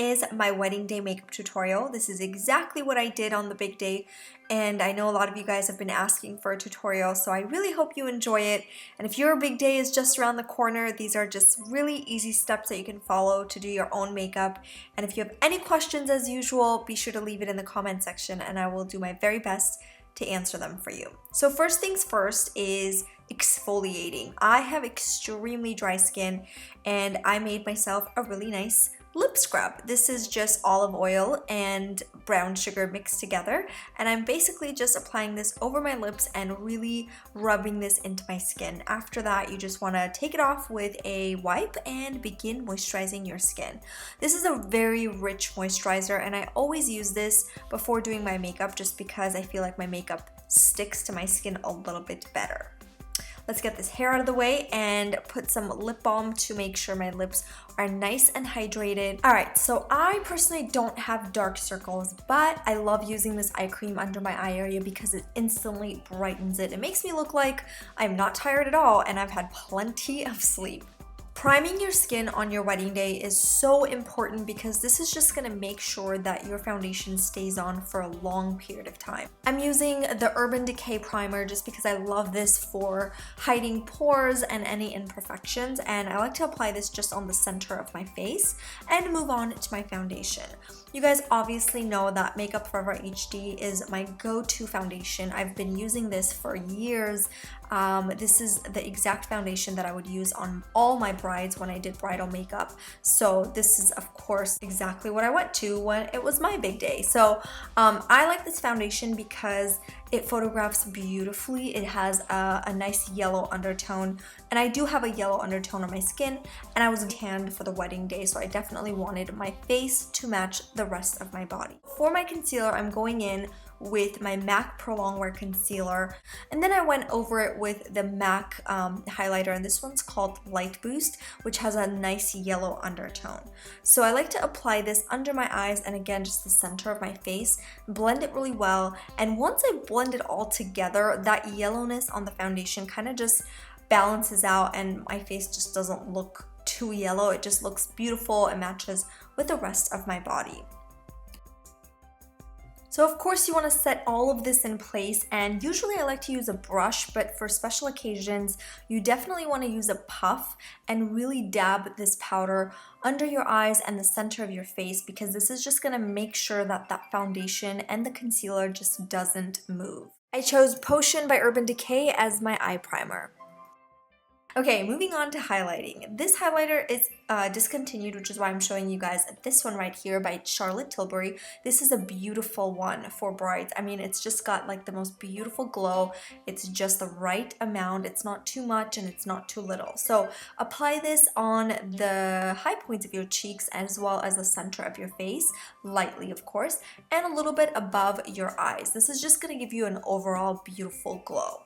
is my wedding day makeup tutorial. This is exactly what I did on the big day, and I know a lot of you guys have been asking for a tutorial, so I really hope you enjoy it. And if your big day is just around the corner, these are just really easy steps that you can follow to do your own makeup. And if you have any questions, as usual, be sure to leave it in the comment section and I will do my very best to answer them for you. So first things first is exfoliating. I have extremely dry skin and I made myself a really nice lip scrub. This is just olive oil and brown sugar mixed together, and I'm basically just applying this over my lips and really rubbing this into my skin. After that, you just want to take it off with a wipe and begin moisturizing your skin. This is a very rich moisturizer and I always use this before doing my makeup just because I feel like my makeup sticks to my skin a little bit better. Let's get this hair out of the way and put some lip balm to make sure my lips are nice and hydrated. Alright, so I personally don't have dark circles, but I love using this eye cream under my eye area because it instantly brightens it. It makes me look like I'm not tired at all and I've had plenty of sleep. Priming your skin on your wedding day is so important because this is just going to make sure that your foundation stays on for a long period of time. I'm using the Decay primer just because I love this for hiding pores and any imperfections, and I like to apply this just on the center of my face and move on to my foundation. You guys obviously know that Makeup Forever HD is my go-to foundation. I've been using this for years. This is the exact foundation that I would use on all my brides when I did bridal makeup. So this is of course exactly what I went to when it was my big day. So I like this foundation because it photographs beautifully. It has a nice yellow undertone, and I do have a yellow undertone on my skin, and I was tanned for the wedding day, so I definitely wanted my face to match the rest of my body. For my concealer, I'm going in with my MAC Pro Longwear Concealer, and then I went over it with the MAC highlighter, and this one's called Light Boost, which has a nice yellow undertone. So I like to apply this under my eyes and again just the center of my face, blend it really well, and once I blend it all together, that yellowness on the foundation kind of just balances out and my face just doesn't look too yellow. It just looks beautiful and matches with the rest of my body. So of course you want to set all of this in place, and usually I like to use a brush, but for special occasions you definitely want to use a puff and really dab this powder under your eyes and the center of your face, because this is just going to make sure that that foundation and the concealer just doesn't move. I chose Potion by Decay as my eye primer. Okay, moving on to highlighting. This highlighter is Discontinued, which is why I'm showing you guys this one right here by Charlotte Tilbury. This is a beautiful one for brides. I mean, it's just got like the most beautiful glow. It's just the right amount. It's not too much and it's not too little. So apply this on the high points of your cheeks as well as the center of your face, lightly of course, and a little bit above your eyes. This is just going to give you an overall beautiful glow.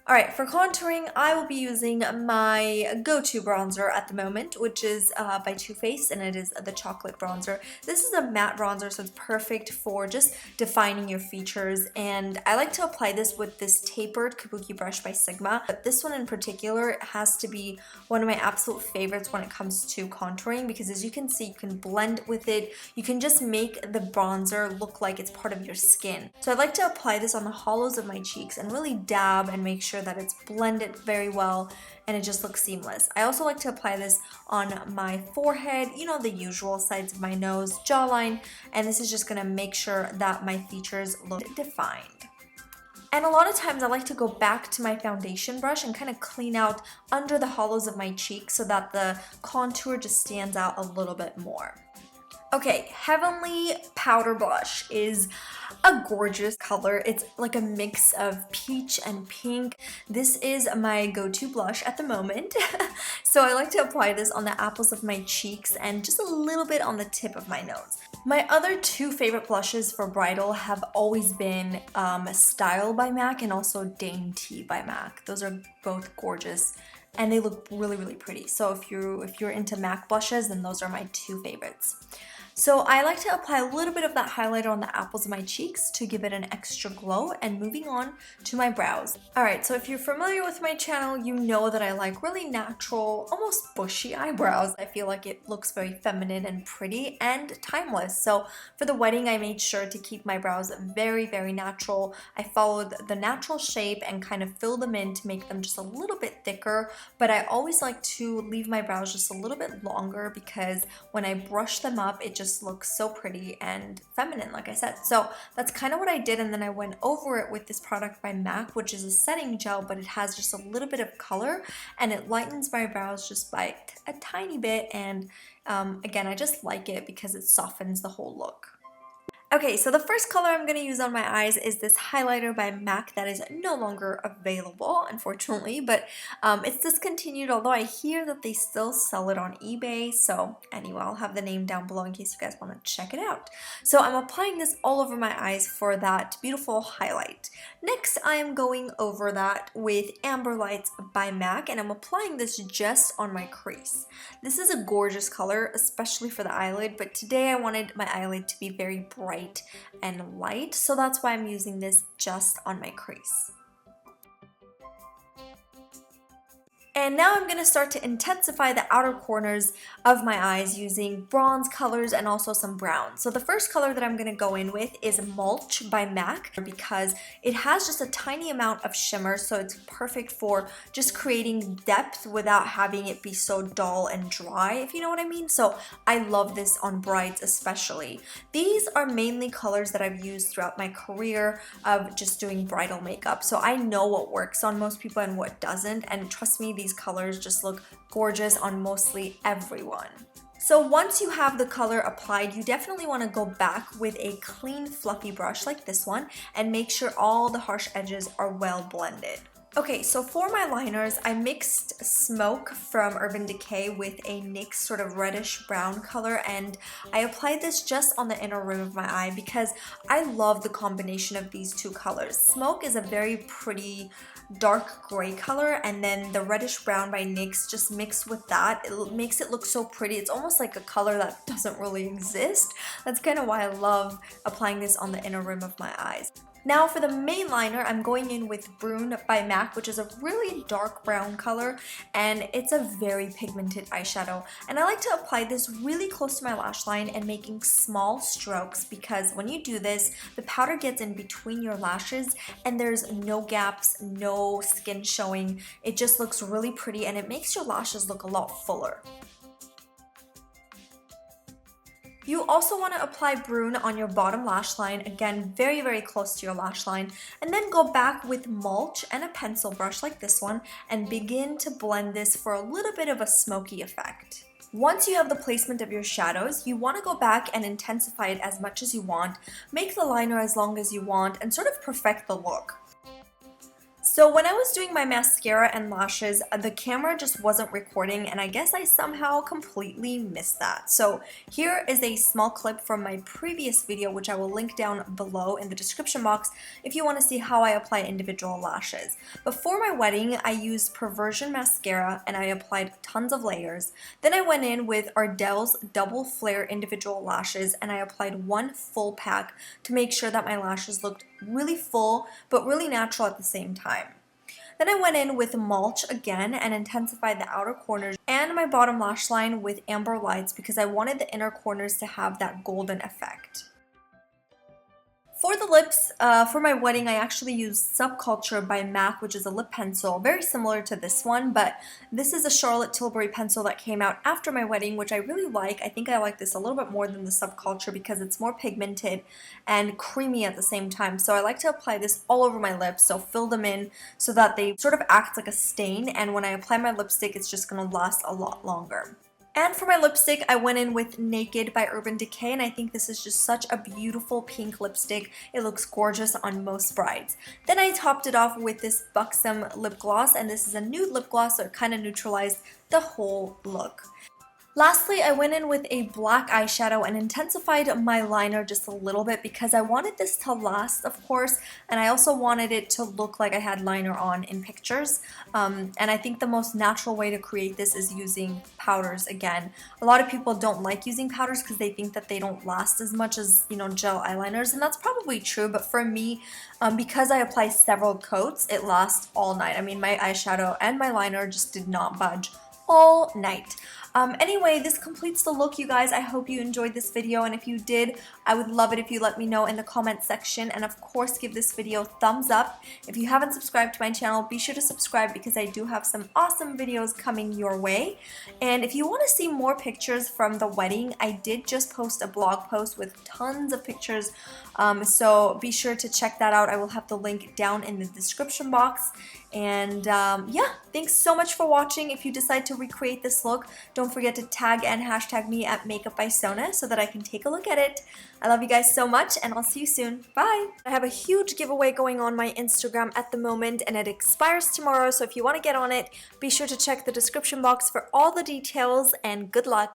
Alright, for contouring, I will be using my go-to bronzer at the moment, which is by Too Faced, and it is the chocolate bronzer. This is a matte bronzer, so it's perfect for just defining your features, and I like to apply this with this tapered kabuki brush by Sigma. But this one in particular has to be one of my absolute favorites when it comes to contouring, because as you can see, you can blend with it. You can just make the bronzer look like it's part of your skin. So I like to apply this on the hollows of my cheeks and really dab and make sure that it's blended very well and it just looks seamless. I also like to apply this on my forehead, you know, the usual sides of my nose, jawline, and this is just gonna make sure that my features look defined. And a lot of times I like to go back to my foundation brush and kind of clean out under the hollows of my cheeks so that the contour just stands out a little bit more. Okay, Heavenly Powder Blush is a gorgeous color. It's like a mix of peach and pink. This is my go-to blush at the moment. So I like to apply this on the apples of my cheeks and just a little bit on the tip of my nose. My other two favorite blushes for bridal have always been Style by MAC and also Dainty by MAC. Those are both gorgeous and they look really, really pretty. So if you're into MAC blushes, then those are my two favorites. So I like to apply a little bit of that highlighter on the apples of my cheeks to give it an extra glow, and moving on to my brows. Alright, so if you're familiar with my channel, you know that I like really natural, almost bushy eyebrows. I feel like it looks very feminine and pretty and timeless. So for the wedding, I made sure to keep my brows very, very natural. I followed the natural shape and kind of filled them in to make them just a little bit thicker, but I always like to leave my brows just a little bit longer because when I brush them up, it just looks so pretty and feminine, like I said. So that's kind of what I did, and then I went over it with this product by MAC, which is a setting gel, but it has just a little bit of color and it lightens my brows just by a tiny bit, and again, I just like it because it softens the whole look. Okay, so the first color I'm going to use on my eyes is this highlighter by MAC that is no longer available, unfortunately, but it's discontinued, although I hear that they still sell it on eBay. So anyway, I'll have the name down below in case you guys want to check it out. So I'm applying this all over my eyes for that beautiful highlight. Next, I am going over that with Amber Lights by MAC, and I'm applying this just on my crease. This is a gorgeous color, especially for the eyelid, but today I wanted my eyelid to be very bright and light, so that's why I'm using this just on my crease. And now I'm going to start to intensify the outer corners of my eyes using bronze colors and also some brown. So the first color that I'm going to go in with is Mulch by MAC because it has just a tiny amount of shimmer, so it's perfect for just creating depth without having it be so dull and dry, if you know what I mean. So I love this on brides especially. These are mainly colors that I've used throughout my career of just doing bridal makeup. So I know what works on most people and what doesn't, and trust me, these colors just look gorgeous on mostly everyone. So once you have the color applied, you definitely want to go back with a clean fluffy brush like this one and make sure all the harsh edges are well blended. Okay, so for my liners, I mixed Smoke from Urban Decay with a NYX sort of reddish brown color, and I applied this just on the inner rim of my eye because I love the combination of these two colors. Smoke is a very pretty dark gray color, and then the reddish brown by NYX just mixed with that, it makes it look so pretty. It's almost like a color that doesn't really exist. That's kind of why I love applying this on the inner rim of my eyes. Now for the main liner, I'm going in with Brun by MAC, which is a really dark brown color, and it's a very pigmented eyeshadow. And I like to apply this really close to my lash line and making small strokes because when you do this, the powder gets in between your lashes and there's no gaps, no skin showing. It just looks really pretty and it makes your lashes look a lot fuller. You also want to apply Brun on your bottom lash line, again very, very close to your lash line, and then go back with Mulch and a pencil brush like this one and begin to blend this for a little bit of a smoky effect. Once you have the placement of your shadows, you want to go back and intensify it as much as you want, make the liner as long as you want, and sort of perfect the look. So when I was doing my mascara and lashes, the camera just wasn't recording, and I guess I somehow completely missed that. So here is a small clip from my previous video, which I will link down below in the description box if you want to see how I apply individual lashes. Before my wedding, I used Perversion mascara and I applied tons of layers. Then I went in with Ardell's Double Flare individual lashes and I applied one full pack to make sure that my lashes looked really full but really natural at the same time. Then I went in with Mulch again and intensified the outer corners and my bottom lash line with Amber Lights because I wanted the inner corners to have that golden effect. For the lips, for my wedding, I actually used Subculture by MAC, which is a lip pencil, very similar to this one, but this is a Charlotte Tilbury pencil that came out after my wedding, which I really like. I think I like this a little bit more than the Subculture because it's more pigmented and creamy at the same time. So I like to apply this all over my lips, so fill them in so that they sort of act like a stain, and when I apply my lipstick, it's just going to last a lot longer. And for my lipstick, I went in with Naked by Urban Decay, and I think this is just such a beautiful pink lipstick. It looks gorgeous on most brides. Then I topped it off with this Buxom lip gloss, and this is a nude lip gloss, so it kind of neutralized the whole look. Lastly, I went in with a black eyeshadow and intensified my liner just a little bit because I wanted this to last, of course, and I also wanted it to look like I had liner on in pictures. And I think the most natural way to create this is using powders again. A lot of people don't like using powders because they think that they don't last as much as, you know, gel eyeliners, and that's probably true, but for me, because I apply several coats, it lasts all night. I mean, my eyeshadow and my liner just did not budge all night. Anyway, this completes the look, you guys. I hope you enjoyed this video, and if you did, I would love it if you let me know in the comment section, and of course give this video a thumbs up. If you haven't subscribed to my channel, be sure to subscribe because I do have some awesome videos coming your way. And if you want to see more pictures from the wedding, I did just post a blog post with tons of pictures, so be sure to check that out. I will have the link down in the description box. And yeah, thanks so much for watching. If you decide to recreate this look, don't forget to tag and hashtag me at Makeup by Sona so that I can take a look at it. I love you guys so much, and I'll see you soon. Bye! I have a huge giveaway going on my Instagram at the moment, and it expires tomorrow, so if you want to get on it, be sure to check the description box for all the details, and good luck!